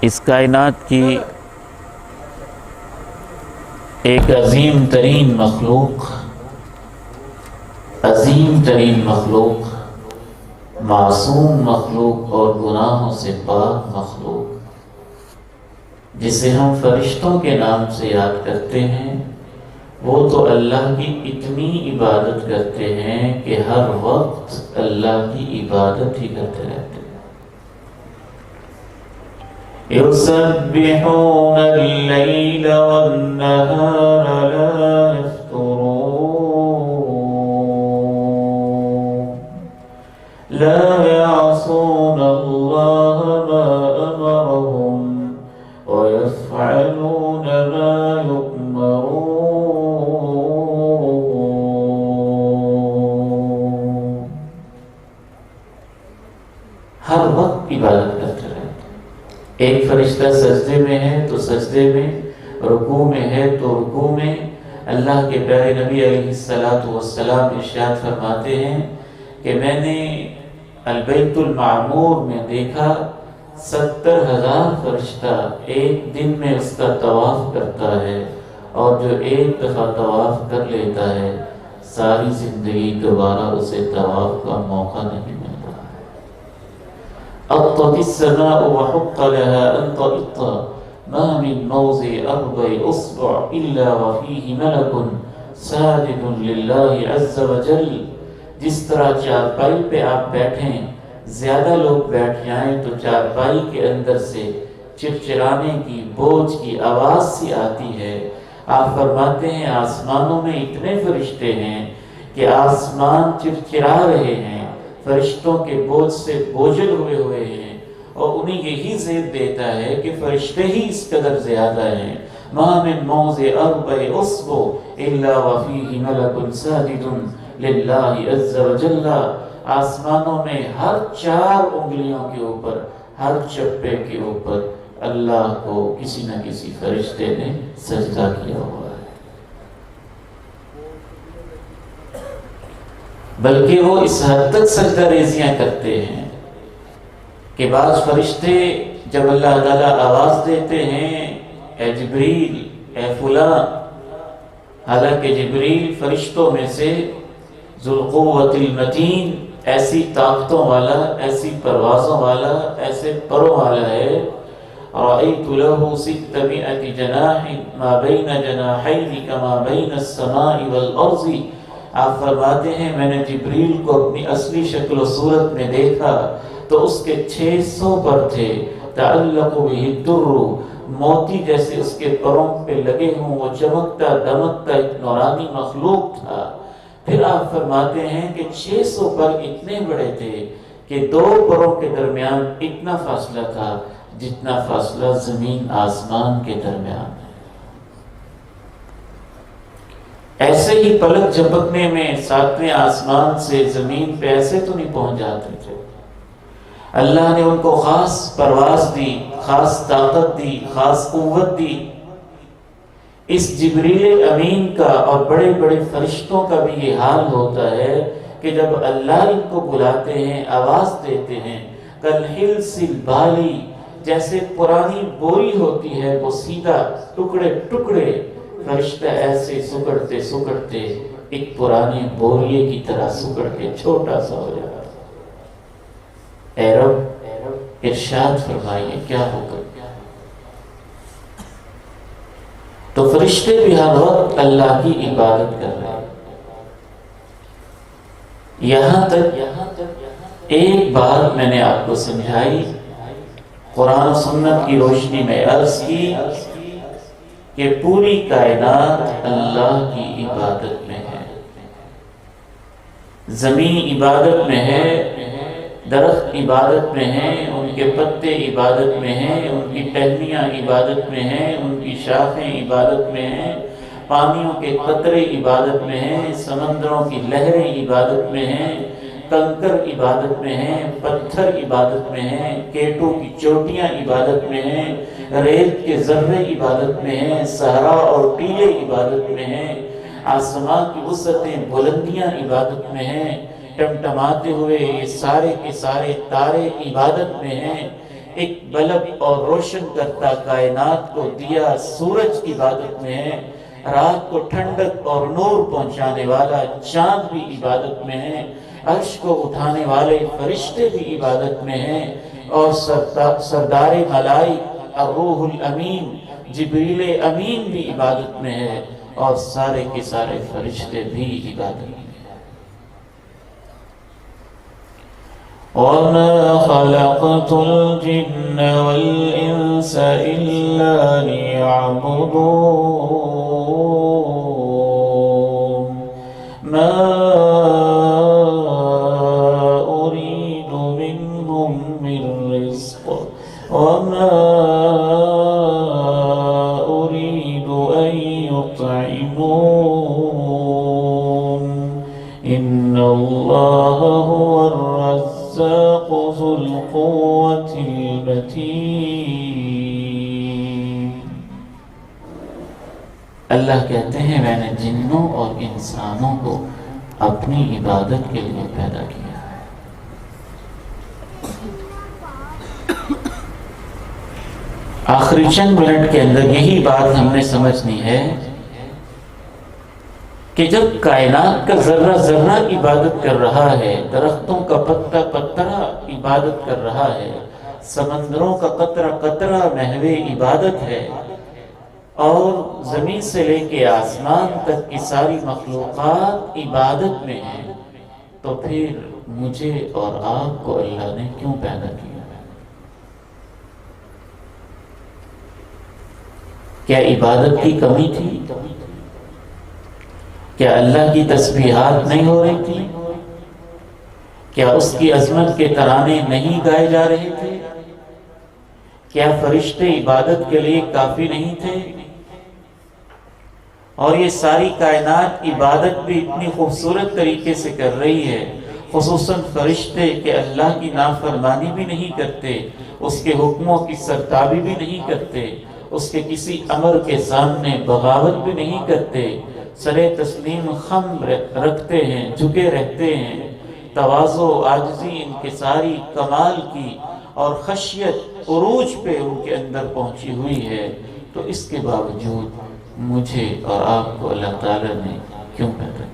اس کائنات کی ایک عظیم ترین مخلوق، معصوم مخلوق اور گناہوں سے پاک مخلوق، جسے ہم فرشتوں کے نام سے یاد کرتے ہیں، وہ تو اللہ کی اتنی عبادت کرتے ہیں کہ ہر وقت اللہ کی عبادت ہی کرتے رہتے ہیں۔ يسبحون الليل والنهار لا يفترون لا يعصون الله ما أمرهم ويفعلون ما يؤمرون۔ ہر وقت عبادت کرتے رہتے ہیں۔ ایک فرشتہ سجدے میں ہے تو سجدے میں، رکوع میں ہے تو رکوع میں۔ اللہ کے پیارے نبی علیہ السلام ارشاد فرماتے ہیں کہ میں نے البیت المعمور میں دیکھا 70,000 فرشتہ ایک دن میں اس کا طواف کرتا ہے، اور جو ایک دفعہ طواف کر لیتا ہے ساری زندگی دوبارہ اسے طواف کا موقع نہیں ملتا۔ أطت السماء وحق لها أن تطئ ما من موضع أربع أصبع إلا وفيه ملك ساجد لله عز وجل۔ جس طرح چارپائی پہ آپ بیٹھیں، زیادہ لوگ بیٹھ جائیں تو چارپائی کے اندر سے چرچرانے کی، بوجھ کی آواز سی آتی ہے۔ آپ فرماتے ہیں آسمانوں میں اتنے فرشتے ہیں کہ آسمان چرچرا رہے ہیں، فرشتوں کے بوجھ سے بوجھل ہوئے ہیں، اور انہیں یہی زیب دیتا ہے کہ فرشتے ہی اس قدر زیادہ ہیں۔ ما من موضع أربع أصبع إلا وفيه ملك ساجد لله عز وجل۔ آسمانوں میں ہر 4 انگلیوں کے اوپر، ہر چپے کے اوپر اللہ کو کسی نہ کسی فرشتے نے سجدہ کیا ہوا ہے۔ بلکہ وہ اس حد تک سجدہ ریزیاں کرتے ہیں کہ بعض فرشتے جب اللہ تعالیٰ آواز دیتے ہیں اے جبریل، اے فلاں، حالانکہ جبریل فرشتوں میں سے ذوالقوۃ المتین، ایسی طاقتوں والا، ایسی پروازوں والا، ایسے پروں والا ہے۔ رأیت له 600 جناح ما بین جناحین کما بین السماء والارض۔ آپ فرماتے ہیں میں نے جبریل کو اپنی اصلی شکل و صورت میں دیکھا تو اس کے 600 پر تھے، تعلق به الدر، موتی جیسے اس کے پروں پہ لگے ہوں، وہ چمکتا دمکتا ایک نورانی مخلوق تھا۔ پھر آپ فرماتے ہیں کہ 600 پر اتنے بڑے تھے کہ 2 پروں کے درمیان اتنا فاصلہ تھا جتنا فاصلہ زمین آسمان کے درمیان ہے۔ ایسے ہی پلک جھپکنے میں 7ویں آسمان سے زمین پہ ایسے تو نہیں پہنچ جاتے تھے۔ اللہ نے ان کو خاص پرواز دی، خاص طاقت دی، خاص قوت دی۔ اس جبریل امین کا اور بڑے بڑے فرشتوں کا بھی یہ حال ہوتا ہے کہ جب اللہ ان کو بلاتے ہیں، آواز دیتے ہیں، کالحلس البالی، جیسے پرانی بوری ہوتی ہے وہ سیدھا ٹکڑے ٹکڑے، فرشتہ ایسے سکڑتے سکڑتے ایک پرانے بوریے کی طرح سکڑ کے چھوٹا سا ہو جاتا۔ اے رب ارشاد فرمائیے کیا ہوگا۔ تو فرشتے بھی ہر وقت اللہ کی عبادت کر رہے ہیں۔ یہاں تک ایک بات میں نے آپ کو سمجھائی، قرآن و سنت کی روشنی میں عرض کی کہ پوری کائنات اللہ کی عبادت میں ہے۔ زمین عبادت میں ہے، درخت عبادت میں ہیں، ان کے پتے عبادت میں ہیں، ان کی ٹہنیاں عبادت میں ہیں، ان کی شاخیں عبادت میں ہیں، پانیوں کے قطرے عبادت میں ہیں، سمندروں کی لہریں عبادت میں ہیں، کنکر عبادت میں ہیں، پتھر عبادت میں ہیں، کیٹوں کی چوٹیاں عبادت میں ہیں، ریت کے ذرے عبادت میں ہیں، صحرا اور ٹیلے عبادت میں ہیں، آسمان کی وسعتیں بلندیاں عبادت میں ہیں، ٹمٹماتے ہوئے یہ سارے کے سارے تارے عبادت میں ہیں۔ ایک بلب اور روشن کرتا کائنات کو دیا سورج عبادت میں ہے، رات کو ٹھنڈک اور نور پہنچانے والا چاند بھی عبادت میں ہے، عرش کو اٹھانے والے فرشتے بھی عبادت میں ہیں، اور سردار ملائک الروح الامین جبریل امین بھی عبادت میں ہے، اور سارے کے سارے فرشتے بھی عبادت میں ہیں۔ وَمَا خَلَقْتُ الْجِنَّ وَالْإِنسَ إِلَّا لِيَعْبُدُونِ مَا أُرِيدُ مِنْهُمْ مِنْ رِزْقٍ وَمَا أُرِيدُ أَنْ يُطْعِمُونِ إِنَّ اللَّهَ هُوَ الرَّزَّاقُ ذُو الْقُوَّةِ الْمَتِينِ۔ اللہ کہتے ہیں میں نے جنوں اور انسانوں کو اپنی عبادت کے لیے پیدا کیا ہے۔ آخری چند منٹ کے اندر یہی بات ہم نے سمجھنی ہے کہ جب کائنات کا ذرہ ذرہ عبادت کر رہا ہے، درختوں کا پتا پترہ عبادت کر رہا ہے، سمندروں کا قطرہ قطرہ محو عبادت ہے، اور زمین سے لے کے آسمان تک کی ساری مخلوقات عبادت میں ہیں، تو پھر مجھے اور آپ کو اللہ نے کیوں پیدا کیا؟ کیا عبادت کی کمی تھی؟ کیا اللہ کی تسبیحات نہیں ہو رہی تھی؟ کیا اس کی عظمت کے ترانے نہیں گائے جا رہے تھے؟ کیا فرشتے عبادت کے لیے کافی نہیں تھے؟ اور یہ ساری کائنات عبادت بھی اتنی خوبصورت طریقے سے کر رہی ہے، خصوصاً فرشتے کہ اللہ کی نافرمانی بھی نہیں کرتے، اس کے حکموں کی سرتابی بھی نہیں کرتے، اس کے کسی امر کے سامنے بغاوت بھی نہیں کرتے، سر تسلیم خم رکھتے ہیں، جھکے رہتے ہیں، تواضع عاجزی انکساری کمال کی اور خشیت عروج پہ ان کے اندر پہنچی ہوئی ہے، تو اس کے باوجود مجھے اور آپ کو اللہ تعالیٰ نے کیوں پیدا